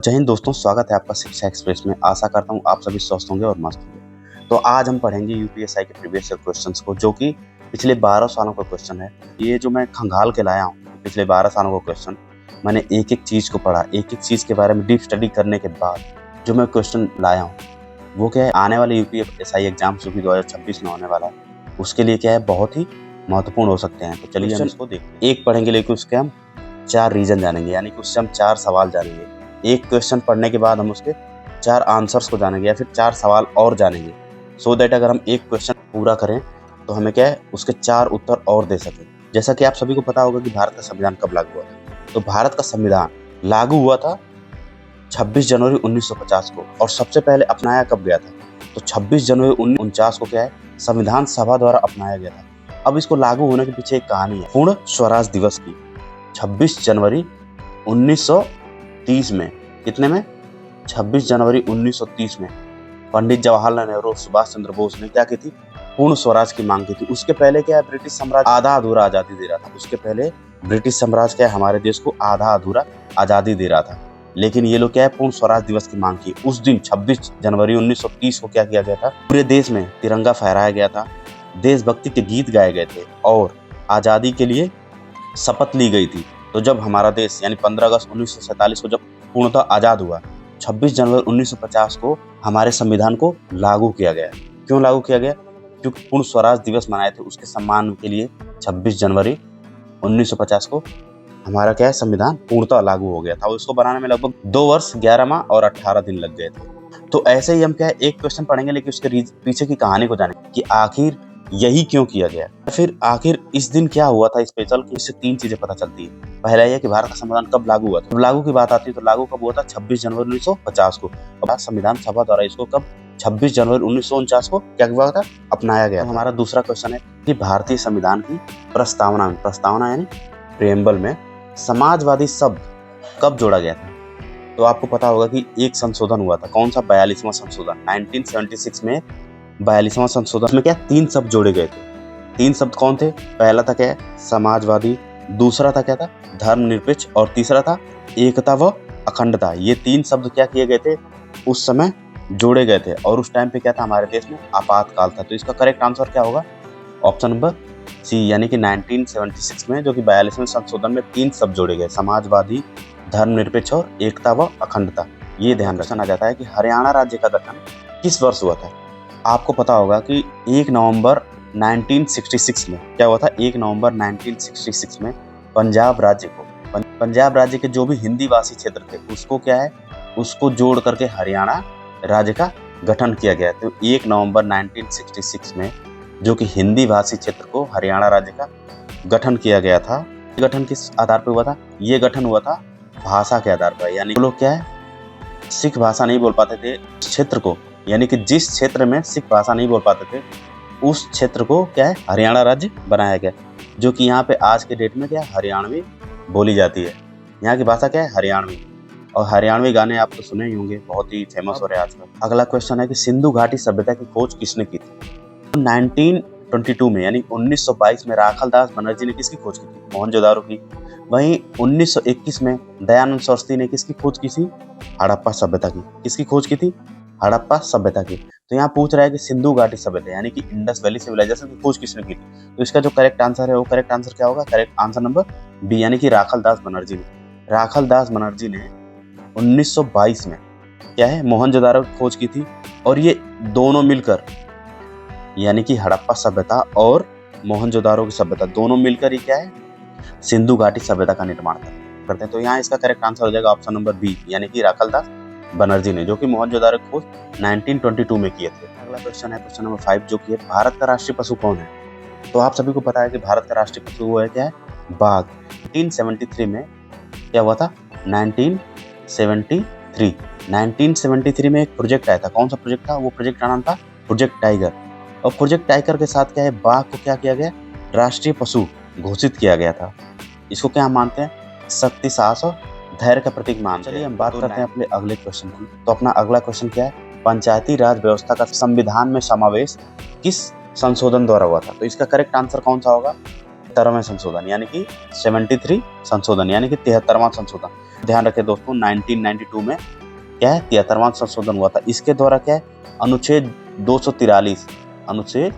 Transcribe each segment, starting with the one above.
जय हिंद दोस्तों, स्वागत है आपका शिक्षा एक्सप्रेस में। आशा करता हूँ आप सभी स्वस्थ होंगे और मस्त होंगे। तो आज हम पढ़ेंगे यूपीएससी के प्रीवियस ईयर क्वेश्चंस को, जो कि पिछले 12 सालों का क्वेश्चन है। ये जो मैं खंगाल के लाया हूँ पिछले 12 सालों का क्वेश्चन, मैंने एक एक चीज़ को पढ़ा, एक एक चीज़ के बारे में डीप स्टडी करने के बाद जो मैं क्वेश्चन लाया हूँ वो क्या है, आने वाले यूपीएससी एग्जाम जो कि 2026 में होने वाला है, उसके लिए क्या है, बहुत ही महत्वपूर्ण हो सकते हैं। तो चलिए हम इसको देखते हैं। एक पढ़ेंगे लेकिन उसके हम 4 रीजन जानेंगे, यानी कि उससे हम 4 सवाल जानेंगे। एक क्वेश्चन पढ़ने के बाद हम उसके 4 आंसर्स को जानेंगे या फिर 4 सवाल और जानेंगे, सो दैट अगर हम एक क्वेश्चन पूरा करें तो हमें क्या है, उसके 4 उत्तर और दे सकें। जैसा कि आप सभी को पता होगा कि भारत का संविधान कब लागू हुआ था। तो भारत का संविधान लागू हुआ था 26 जनवरी 1950 को, और सबसे पहले अपनाया कब गया था, तो 26 जनवरी 1949 को क्या है, संविधान सभा द्वारा अपनाया गया था। अब इसको लागू होने के पीछे एक कहानी है, पूर्ण स्वराज दिवस की। 26 जनवरी 1930 में, कितने में, 26 जनवरी 1930 में पंडित जवाहरलाल नेहरू और सुभाष चंद्र बोस ने क्या की थी, पूर्ण स्वराज की मांग की थी। उसके पहले क्या है, ब्रिटिश साम्राज्य आधा अधूरा आजादी दे रहा था। उसके पहले ब्रिटिश साम्राज्य क्या है, हमारे देश को आधा अधूरा आजादी दे रहा था, लेकिन ये लोग क्या है, पूर्ण स्वराज दिवस की मांग की। उस दिन 26 जनवरी 1930 को क्या किया गया था, पूरे देश में तिरंगा फहराया गया था, देशभक्ति के गीत गाए गए थे और आजादी के लिए शपथ ली गई थी। तो जब हमारा देश यानी 15 अगस्त 1947 को जब पूर्णतः आज़ाद हुआ, 26 जनवरी 1950 को हमारे संविधान को लागू किया गया। क्यों लागू किया गया? क्योंकि पूर्ण स्वराज दिवस मनाए थे, उसके सम्मान के लिए 26 जनवरी 1950 को हमारा क्या है, संविधान पूर्णतः लागू हो गया था। और इसको बनाने में लगभग 2 वर्ष 11 माह और 18 दिन लग गए थे। तो ऐसे ही हम क्या है, एक क्वेश्चन पढ़ेंगे लेकिन उसके पीछे की कहानी को जानेंगे कि आखिर यही क्यों किया गया, फिर आखिर इस दिन क्या हुआ था स्पेशल, कि इससे 3 चीजें पता चलती है। पहला यह कि भारत का संविधान कब लागू हुआ था। लागू की बात आती है तो लागू कब हुआ था, 26 जनवरी 1950 को। और संविधान सभा द्वारा इसको कब, 26 जनवरी 1949 को क्या हुआ था, अपनाया गया। तो हमारा दूसरा क्वेश्चन है कि भारतीय संविधान की प्रस्तावना यानी प्रेम्बल में समाजवादी शब्द कब जोड़ा गया था। तो आपको पता होगा कि एक संशोधन हुआ था, कौन सा, 42वां संशोधन 1976 में। 42वां संशोधन में क्या 3 शब्द जोड़े गए थे। 3 शब्द कौन थे? पहला था क्या, समाजवादी, दूसरा था क्या था, धर्मनिरपेक्ष, और तीसरा था एकता व अखंडता। ये 3 शब्द क्या किए गए थे, उस समय जोड़े गए थे। और उस टाइम पे क्या था, हमारे देश में आपातकाल था। तो इसका करेक्ट आंसर क्या होगा, ऑप्शन नंबर सी, यानी कि 1976 में जो कि 42वें संशोधन में 3 शब्द जोड़े गए, समाजवादी, धर्मनिरपेक्ष और एकता व अखंडता। ये ध्यान रखना जाता है कि हरियाणा राज्य का गठन किस वर्ष हुआ था। आपको पता होगा कि 1 नवंबर 1966 में क्या हुआ था, 1 नवंबर 1966 में पंजाब राज्य के जो भी हिंदी भाषी क्षेत्र थे उसको क्या है, उसको जोड़ करके हरियाणा राज्य का गठन किया गया। तो 1 नवंबर 1966 में जो कि हिंदी भाषी क्षेत्र को हरियाणा राज्य का गठन किया गया था। ये गठन किस आधार पर हुआ था, ये गठन हुआ था भाषा के आधार पर। यानी लोग क्या है, सिख भाषा नहीं बोल पाते थे क्षेत्र को, यानी कि जिस क्षेत्र में सिख भाषा नहीं बोल पाते थे उस क्षेत्र को क्या है, हरियाणा राज्य बनाया गया, जो कि यहाँ पे आज के डेट में क्या है, हरियाणवी बोली जाती है। यहाँ की भाषा क्या है, हरियाणवी। और हरियाणवी गाने आप तो सुने ही होंगे, बहुत ही फेमस हो रहे हैं आजकल। अगला क्वेश्चन है कि सिंधु घाटी सभ्यता की खोज किसने की थी। 1922 में यानी 1922 में राखालदास बनर्जी ने किसकी खोज की थी, मोहनजोदारो की। वहीं 1921 में दयानंद सरस्वती ने किसकी खोज की थी, हड़प्पा सभ्यता की। किसकी खोज की थी, हड़प्पा सभ्यता की। तो यहाँ पूछ रहा है कि सिंधु घाटी सभ्यता यानी कि इंडस वैली सिविलाइजेशन की खोज किसने की थी। तो इसका जो करेक्ट आंसर है, वो करेक्ट आंसर क्या होगा, करेक्ट आंसर नंबर बी, यानी कि राखालदास बनर्जी ने। राखालदास बनर्जी ने 1922 में क्या है, मोहनजोदारो की खोज की थी। और ये दोनों मिलकर यानी कि हड़प्पा सभ्यता और मोहनजोदारो की सभ्यता दोनों मिलकर ही क्या है, सिंधु घाटी सभ्यता का निर्माण करते हैं। तो यहाँ इसका करेक्ट आंसर हो जाएगा ऑप्शन नंबर बी, यानी कि राखालदास बनर्जी ने, जो कि मोहनजोदारो की खोज 1922 में किए थे। अगला क्वेश्चन है क्वेश्चन नंबर 5, जो कि भारत का राष्ट्रीय पशु कौन है। तो आप सभी को पता है कि भारत का राष्ट्रीय पशु वो है क्या है, बाघ। 1973 में क्या हुआ था, 1973 में एक प्रोजेक्ट आया था। कौन सा प्रोजेक्ट था, वो प्रोजेक्ट का नाम था प्रोजेक्ट टाइगर। और प्रोजेक्ट टाइगर के साथ क्या है, बाघ को क्या किया गया, राष्ट्रीय पशु घोषित किया गया था। इसको क्या हम मानते हैं, शक्ति, साहस और धैर्य का प्रतीक मानते हैं। चलिए हम बात करते हैं अपने अगले क्वेश्चन की। तो अपना अगला क्वेश्चन क्या है, पंचायती राज व्यवस्था का संविधान में समावेश किस संशोधन द्वारा हुआ था। तो इसका करेक्ट आंसर कौन सा होगा, 73वें संशोधन यानी कि 73 संशोधन यानी कि 73वां संशोधन। ध्यान रखें दोस्तों, 1992 में क्या है 73वां संशोधन हुआ था। इसके द्वारा क्या है अनुच्छेद 243 अनुच्छेद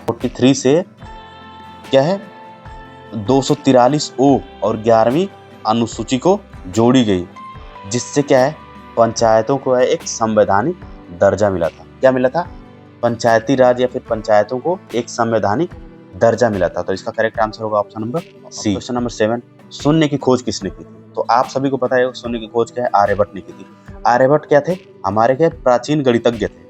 43 से क्या है 243 ओ और 11वीं अनुसूची को जोड़ी गई, जिससे क्या है पंचायतों को है एक संवैधानिक दर्जा मिला था। क्या मिला था? पंचायती राज या फिर पंचायतों को एक संवैधानिक दर्जा मिला था। तो इसका करेक्ट आंसर होगा option number C. Question number 7, शून्य की खोज किसने की थी? तो आप सभी को पता है शून्य की खोज क्या है, आर्यभट्ट ने की थी। आर्यभट्ट क्या थे? हमारे क्या प्राचीन गणितज्ञ थे।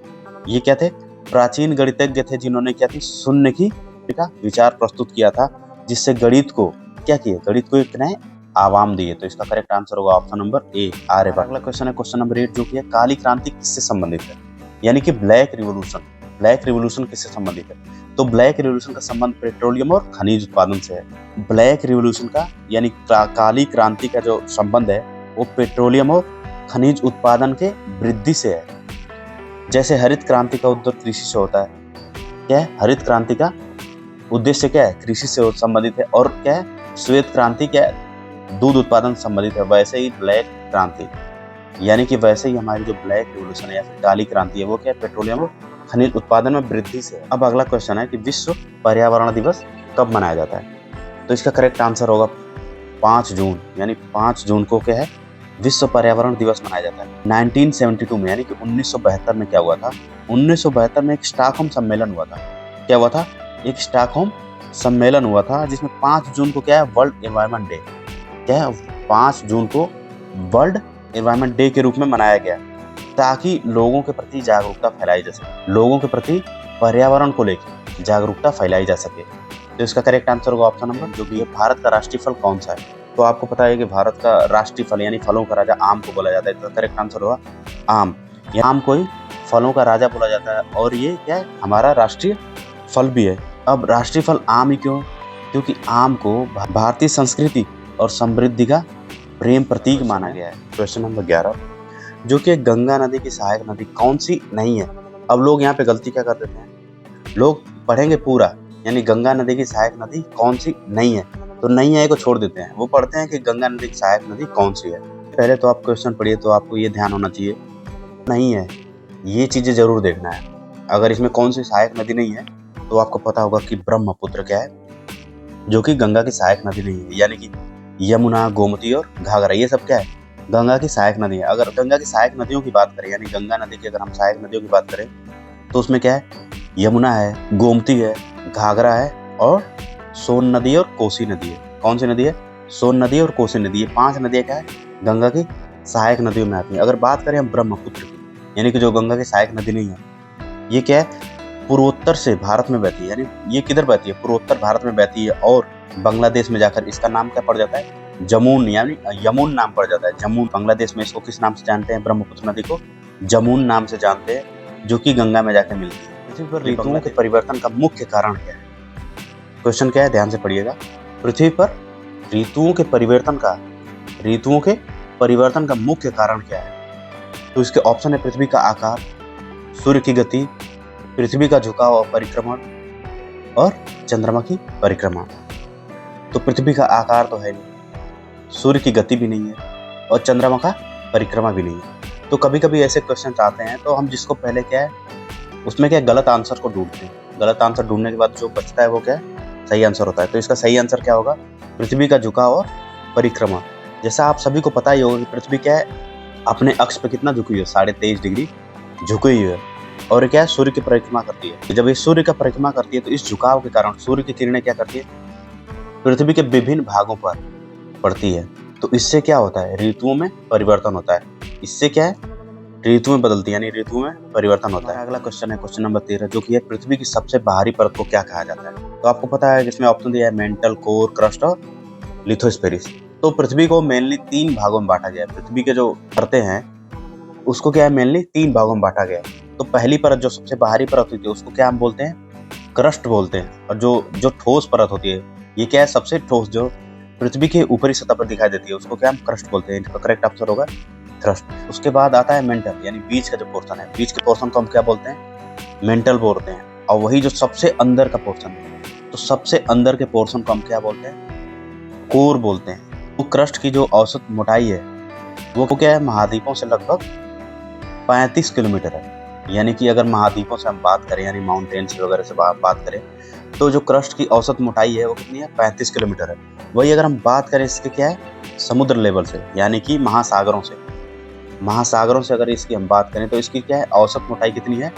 ये क्या थे? प्राचीन गणितज्ञ थे जिन्होंने क्या थी शून्य की का विचार प्रस्तुत किया था, जिससे गणित को क्या किया, गणित को एक नए आयाम दिए। तो इसका करेक्ट आंसर होगा ऑप्शन नंबर ए, आर्यभट्ट। अगला क्वेश्चन है क्वेश्चन नंबर 8, जो कि है काली क्रांति किससे संबंधित है, यानी कि ब्लैक रिवॉल्यूशन। ब्लैक रिवॉल्यूशन किससे संबंधित है? तो ब्लैक रिवॉल्यूशन का संबंध पेट्रोलियम और खनिज उत्पादन से है। ब्लैक रिवॉल्यूशन का यानी काली क्रांति का जो संबंध है वो पेट्रोलियम और खनिज उत्पादन के वृद्धि से है। जैसे हरित क्रांति का उद्देश्य कृषि से होता है, क्या है हरित क्रांति का उद्देश्य क्या है, कृषि से संबंधित है। और क्या है श्वेत क्रांति क्या है, दूध उत्पादन से संबंधित है। वैसे ही ब्लैक क्रांति यानी कि वैसे ही हमारी जो ब्लैक रिवॉल्यूशन है या फिर काली क्रांति है वो क्या है पेट्रोलियम और खनिज उत्पादन में वृद्धि से है। अब अगला क्वेश्चन है कि विश्व पर्यावरण दिवस कब मनाया जाता है? तो इसका करेक्ट आंसर होगा 5 जून, यानी 5 जून को क्या है विश्व पर्यावरण दिवस मनाया जाता है। 1972 में यानी कि 1972 में क्या हुआ था? 1972 में एक स्टॉकहोम सम्मेलन हुआ था। क्या हुआ था? एक स्टॉकहोम सम्मेलन हुआ था, जिसमें 5 जून को क्या है वर्ल्ड एनवायरनमेंट डे, क्या है 5 जून को वर्ल्ड एनवायरनमेंट डे के रूप में मनाया गया, ताकि लोगों के प्रति जागरूकता फैलाई जा सके, लोगों के प्रति पर्यावरण को लेकर जागरूकता फैलाई जा सके। तो इसका करेक्ट आंसर होगा ऑप्शन नंबर, जो कि भारत का राष्ट्रीय फल कौन सा है? तो आपको पता है कि भारत का राष्ट्रीय फल यानी फलों का राजा आम को बोला जाता है। तो करेक्ट आंसर होगा आम। ये आम को ही फलों का राजा बोला जाता है और ये क्या है हमारा राष्ट्रीय फल भी है। अब राष्ट्रीय फल आम ही क्यों? क्योंकि आम को भारतीय संस्कृति और समृद्धि का प्रेम प्रतीक माना गया है। क्वेश्चन नंबर 11, जो कि गंगा नदी की सहायक नदी कौन सी नहीं है? अब लोग यहाँ पे गलती क्या कर देते हैं, लोग पढ़ेंगे पूरा यानी गंगा नदी की सहायक नदी कौन सी नहीं है, तो नहीं है को छोड़ देते हैं। वो पढ़ते हैं कि गंगा नदी की सहायक नदी कौन सी है। पहले तो आप क्वेश्चन पढ़िए तो आपको ये ध्यान होना चाहिए नहीं है, ये चीजें जरूर देखना है। अगर इसमें कौन सी सहायक नदी नहीं है तो आपको पता होगा कि ब्रह्मपुत्र क्या है, जो कि गंगा की सहायक नदी नहीं है, यानी कि यमुना, गोमती और घाघरा ये सब क्या है गंगा की सहायक नदी है। अगर गंगा की सहायक नदियों की बात करें यानी गंगा नदी की अगर हम सहायक नदियों की बात करें तो उसमें क्या है यमुना है, गोमती है, घाघरा है और सोन नदी और कोसी नदी है। कौन सी नदी है? सोन नदी और कोसी नदी। ये 5 नदियाँ क्या है गंगा की सहायक नदियों में आती हैं। अगर बात करें हम ब्रह्मपुत्र की यानी कि जो गंगा की सहायक नदी नहीं है, ये क्या है पूर्वोत्तर से भारत में बहती है, यानी ये किधर बहती है पूर्वोत्तर भारत में बहती है और बांग्लादेश में जाकर इसका नाम क्या पड़ जाता है जमुन, यानी यमुन नाम पड़ जाता है जमुन। बांग्लादेश में इसको किस नाम से जानते हैं? ब्रह्मपुत्र नदी को जमुन नाम से जानते हैं, जो कि गंगा में जाकर मिलती है। पृथ्वी पर ऋतुओं के परिवर्तन का मुख्य कारण क्या है? क्वेश्चन क्या है ध्यान से पढ़िएगा। पृथ्वी पर ऋतुओं के परिवर्तन का मुख्य कारण क्या है? तो इसके ऑप्शन है पृथ्वी का आकार, सूर्य की गति, पृथ्वी का झुकाव और परिक्रमण और चंद्रमा की परिक्रमा। तो पृथ्वी का आकार तो है नहीं, सूर्य की गति भी नहीं है और चंद्रमा का परिक्रमा भी नहीं है। तो कभी कभी ऐसे क्वेश्चन आते हैं तो हम जिसको पहले क्या है उसमें क्या गलत आंसर को ढूंढते हैं। गलत आंसर ढूंढने के बाद जो बचता है वो क्या है सही आंसर होता है। तो इसका सही आंसर क्या होगा? पृथ्वी का झुकाव और परिक्रमा। जैसा आप सभी को पता ही होगा कि पृथ्वी क्या है अपने अक्ष पे कितना झुकी हुई है, 23.5 डिग्री झुकी हुई है और क्या है सूर्य की परिक्रमा करती है। जब ये सूर्य का परिक्रमा करती है तो इस झुकाव के कारण सूर्य की किरणें क्या करती है पृथ्वी के विभिन्न भागों पर पड़ती है। तो इससे क्या होता है ऋतुओं में परिवर्तन होता है। इससे क्या है ऋतुएं बदलती है, यानी ऋतुओं में परिवर्तन होता है। अगला क्वेश्चन है क्वेश्चन नंबर 13, जो कि है पृथ्वी की सबसे बाहरी परत को क्या कहा जाता है? तो आपको पता है कि इसमें ऑप्शन दिया है मेंटल, कोर, क्रस्ट और लिथोस्फेरिस। तो पृथ्वी को मेनली 3 भागों में बांटा गया है। पृथ्वी के जो परतें हैं उसको क्या है मेनली 3 भागों में बांटा गया है। तो पहली परत जो सबसे बाहरी परत होती है उसको क्या हम बोलते हैं? क्रस्ट बोलते हैं। और जो ठोस परत होती है ये क्या है सबसे ठोस जो पृथ्वी के ऊपरी सतह पर दिखाई देती है उसको क्या हम क्रस्ट बोलते हैं। इसका करेक्ट आंसर होगा क्रस्ट। उसके बाद आता है मेंटल, यानी बीच का जो पोर्शन है, बीच के पोर्शन को हम क्या बोलते हैं? मेंटल बोलते हैं। और वही जो सबसे अंदर का पोर्शन है तो सबसे अंदर के पोर्शन को हम क्या बोलते हैं? कोर बोलते हैं। तो क्रस्ट की जो औसत मोटाई है वो क्या है? महाद्वीपों से लगभग 35 किलोमीटर है। यानी कि अगर महाद्वीपों से हम बात करें, यानी माउंटेन्स वगैरह से बात करें, तो जो क्रस्ट की औसत मोटाई है वो कितनी है? 35 किलोमीटर है। वही अगर हम बात करें इसके क्या है? समुद्र लेवल से, यानी कि महासागरों से अगर इसकी हम बात करें तो इसकी क्या है? औसत मोटाई कितनी है?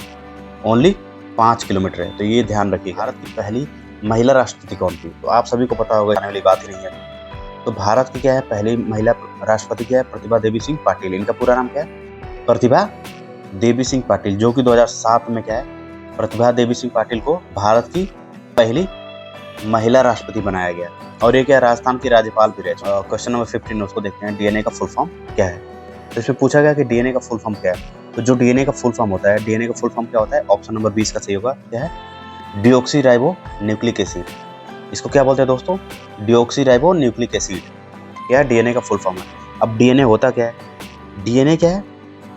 ओनली 5 किलोमीटर है। तो ये ध्यान रखिए। भारत की पहली महिला राष्ट्रपति कौन थी? तो आप सभी को पता होगा, आने वाली बात ही नहीं है। तो भारत की क्या है? पहली महिला राष्ट्रपति क्या है? प्रतिभा देवी सिंह पाटिल। इनका पूरा नाम क्या है? प्रतिभा देवी सिंह पाटिल, जो कि 2007 में क्या है? प्रतिभा देवी सिंह पाटिल को भारत की पहली महिला राष्ट्रपति बनाया गया। और ये क्या है? राजस्थान की राज्यपाल भी रहे। क्वेश्चन नंबर 15 उसको देखते हैं। डीएनए का फुल फॉर्म क्या है? तो इसमें पूछा गया कि डीएनए का फुल फॉर्म क्या है। तो जो डीएनए का फुल फॉर्म होता है, डीएनए का फुल फॉर्म क्या होता है? ऑप्शन नंबर 20 का सही होगा। क्या है? Deoxyribo nucleic acid. इसको क्या बोलते हैं दोस्तों? Deoxyribo nucleic acid. क्या डीएनए का फुल फॉर्म है। अब डीएनए होता क्या है? डीएनए क्या है?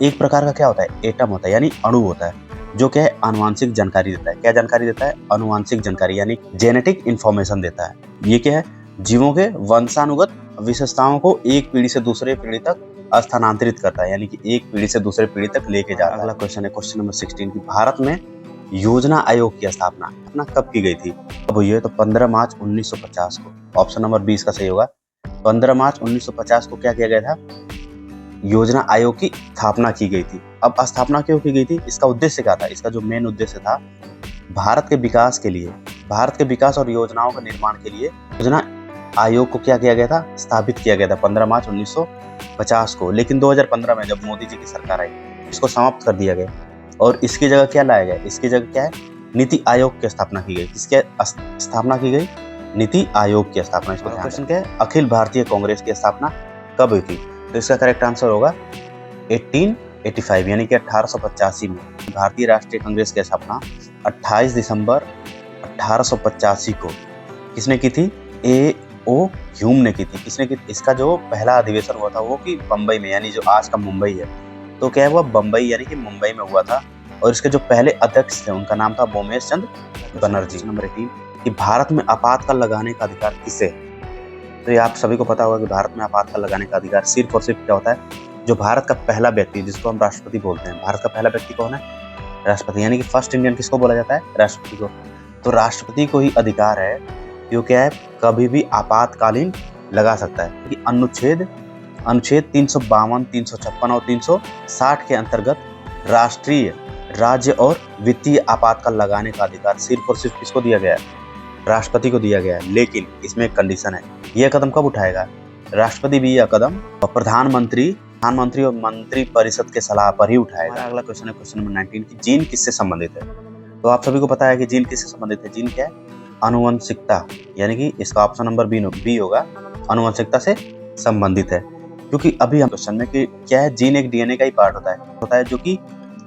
एक प्रकार का क्या होता है? एटम होता है, यानी अणु होता है, जो क्या है? आनुवांशिक जानकारी देता है। क्या जानकारी देता है? आनुवांशिक जानकारी, यानी जेनेटिक इंफॉर्मेशन देता है। ये क्या है? जीवों के वंशानुगत विशेषताओं को एक पीढ़ी से दूसरे पीढ़ी तक स्थानांतरित करता है, यानी कि एक पीढ़ी से दूसरे पीढ़ी तक लेके जाता है। अगला क्वेश्चन है क्वेश्चन नंबर 16 की भारत में योजना आयोग की स्थापना कब की गई थी? कब हुई है? तो 15 मार्च 1950 को। ऑप्शन नंबर 20 का सही होगा। 15 मार्च 1950 को क्या किया गया था? योजना आयोग की स्थापना की गई थी। अब स्थापना क्यों की गई थी? इसका उद्देश्य क्या था? इसका जो मेन उद्देश्य था, भारत के विकास के लिए, भारत के विकास और योजनाओं के निर्माण के लिए योजना आयोग को क्या किया गया था? स्थापित किया गया था 15 मार्च 1950 को। लेकिन 2015 में जब मोदी जी की सरकार आई, इसको समाप्त कर दिया गया और इसकी जगह क्या लाया गया? इसकी जगह क्या है? नीति आयोग की स्थापना की गई। किसकी स्थापना की गई? नीति आयोग की स्थापना। इसको क्वेश्चन क्या है? अखिल भारतीय कांग्रेस की स्थापना कब हुई थी? तो इसका करेक्ट आंसर होगा 1885, यानी कि 1885 में। भारतीय राष्ट्रीय कांग्रेस की स्थापना 28 दिसंबर 1885 को किसने की थी? A.O. ह्यूम ने की थी। किसने की? इसका जो पहला अधिवेशन हुआ था वो कि बम्बई में, यानी जो आज का मुंबई है, तो क्या हुआ? बम्बई, यानी कि मुंबई में हुआ था। और इसके जो पहले अध्यक्ष थे उनका नाम था बोमेश चंद्र बनर्जी। नंबर 18 कि भारत में आपातकाल लगाने का अधिकार किसे? तो ये आप सभी को पता होगा कि भारत में आपातकाल लगाने का अधिकार सिर्फ और सिर्फ क्या होता है? जो भारत का पहला व्यक्ति, जिसको हम राष्ट्रपति बोलते हैं, भारत का पहला व्यक्ति कौन है? राष्ट्रपति, यानी कि फर्स्ट इंडियन किसको बोला जाता है? राष्ट्रपति को। तो राष्ट्रपति को ही अधिकार है जो क्या है? कभी भी आपातकालीन लगा सकता है। कि अनुच्छेद 352, 356 और 360 के अंतर्गत राष्ट्रीय, राज्य और वित्तीय आपातकाल लगाने का अधिकार सिर्फ और सिर्फ किसको दिया गया है? राष्ट्रपति को दिया गया है। लेकिन इसमें एक कंडीशन है। यह कदम कब उठाएगा? राष्ट्रपति भी यह कदम प्रधानमंत्री और मंत्री परिषद के सलाह पर ही उठाएगा। अगला क्वेश्चन है क्वेश्चन नंबर 19 की जीन किससे संबंधित है? तो आप सभी को पता है कि जीन किससे संबंधित है। जीन क्या है? आनुवंशिकता, यानी कि इसका ऑप्शन नंबर बी होगा। आनुवंशिकता से संबंधित है। क्योंकि अभी हम क्वेश्चन में कि क्या है? जीन एक डीएनए का ही पार्ट होता है जो कि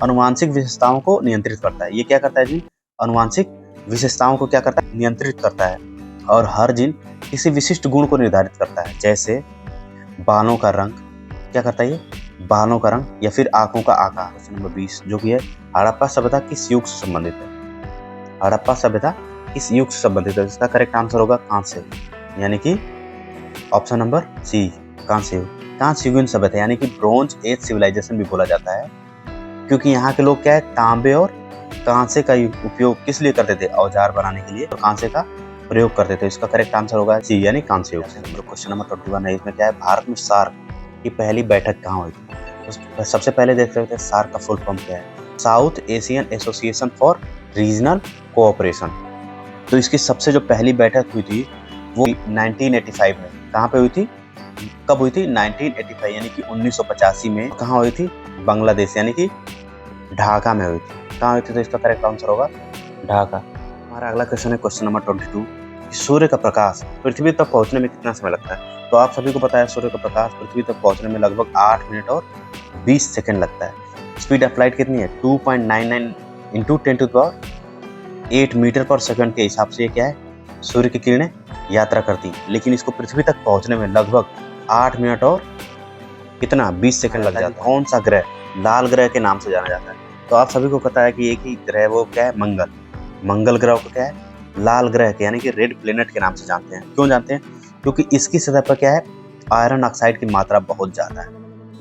आनुवंशिक विशेषताओं को नियंत्रित करता है। ये क्या करता है? जीन आनुवंशिक विशेषताओं को क्या करता है? नियंत्रित करता है। और हर जीन किसी विशिष्ट गुण को निर्धारित करता है, जैसे बालों का रंग। क्या करता है ये? बालों का रंग या फिर आंखों का आकार। क्वेश्चन नंबर 20 जो कि है हड़प्पा सभ्यता किस युग से संबंधित है? हड़प्पा सभ्यता किस युग से संबंधित है? इसका करेक्ट आंसर होगा कांस्य, यानी कि ऑप्शन नंबर सी, कांस्य युग। कांस्य युगीन सभ्यता, यानी कि ब्रोंज एज सिविलाइजेशन भी बोला जाता है, क्योंकि यहाँ के लोग क्या है? तांबे और कांसे का उपयोग किस लिए करते थे? औजार बनाने के लिए, और कांसे का प्रयोग करते थे। इसका करेक्ट आंसर होगा सी, यानी कांस्य युग। क्वेश्चन नंबर 21 है, इसमें क्या है? भारत में सार्क की पहली बैठक कहाँ हुई थी? तो सबसे पहले देख रहे थे सार्क का फुल फॉर्म क्या है? South Asian association for regional cooperation. तो इसकी सबसे जो पहली बैठक हुई थी वो 1985 में। कहाँ पे हुई थी? कब हुई थी? 1985, यानी कि 1985 में। कहाँ हुई थी? बांग्लादेश, यानी कि ढाका में हुई थी। कहाँ हुई थी? तो इसका करेक्ट आंसर होगा ढाका। हमारा अगला क्वेश्चन है क्वेश्चन नंबर 22। सूर्य का प्रकाश पृथ्वी तक पहुंचने में कितना समय लगता है? तो आप सभी को पता है सूर्य का प्रकाश पृथ्वी तक पहुंचने में लगभग 8 मिनट और 20 सेकंड लगता है। स्पीड ऑफ लाइट कितनी है? 2.99 × 10⁸ मीटर पर सेकंड के हिसाब से ये क्या है? सूर्य की किरणें यात्रा करती, लेकिन इसको पृथ्वी तक पहुंचने में लगभग 8 मिनट और कितना 20 सेकंड लग जाता है। कौन सा ग्रह लाल ग्रह के नाम से जाना जाता है? तो आप सभी को पता है कि एक ही ग्रह वो क्या है? मंगल। मंगल ग्रह को क्या है? लाल ग्रह के यानी कि रेड प्लेनेट के नाम से जानते हैं। क्यों जानते हैं? क्योंकि इसकी सतह पर क्या है, आयरन ऑक्साइड की मात्रा बहुत ज़्यादा है।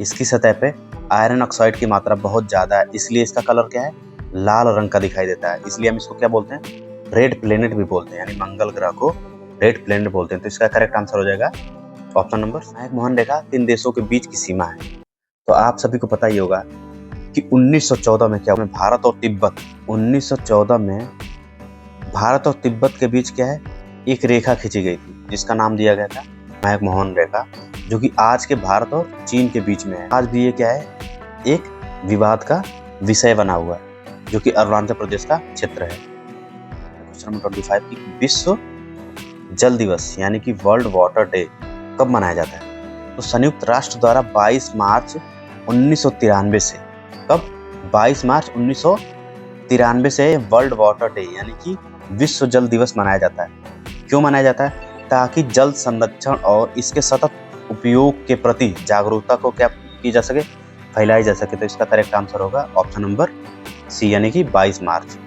इसकी सतह पे आयरन ऑक्साइड की मात्रा बहुत ज़्यादा है, इसलिए इसका कलर क्या है, लाल रंग का दिखाई देता है। इसलिए हम इसको क्या बोलते हैं, रेड प्लेनेट भी बोलते हैं, यानी मंगल ग्रह को रेड प्लेनेट बोलते हैं। तो इसका करेक्ट आंसर हो जाएगा ऑप्शन नंबर। सहायक मोहन रेखा किन देशों के बीच की सीमा है? तो आप सभी को पता ही होगा कि 1914 में क्या हुआ, भारत और तिब्बत, 1914 में भारत और तिब्बत के बीच क्या है, एक रेखा खींची गई थी जिसका नाम दिया गया था सहायक मोहन रेखा, जो कि आज के भारत और चीन के बीच में है। आज भी ये क्या है, एक विवाद का विषय बना हुआ है, जो कि अरुणाचल प्रदेश का क्षेत्र है। क्वेश्चन नंबर 25 की विश्व जल दिवस यानी कि वर्ल्ड वाटर डे कब मनाया जाता है? तो संयुक्त राष्ट्र द्वारा 22 मार्च 1993 से, कब, 22 मार्च 1993 से वर्ल्ड वाटर डे यानी कि विश्व जल दिवस मनाया जाता है। क्यों मनाया जाता है? ताकि जल संरक्षण और इसके सतत उपयोग के प्रति जागरूकता को क्या की जा सके, फैलाई जा सके। तो इसका करेक्ट आंसर होगा ऑप्शन नंबर सी यानी कि 22 मार्च।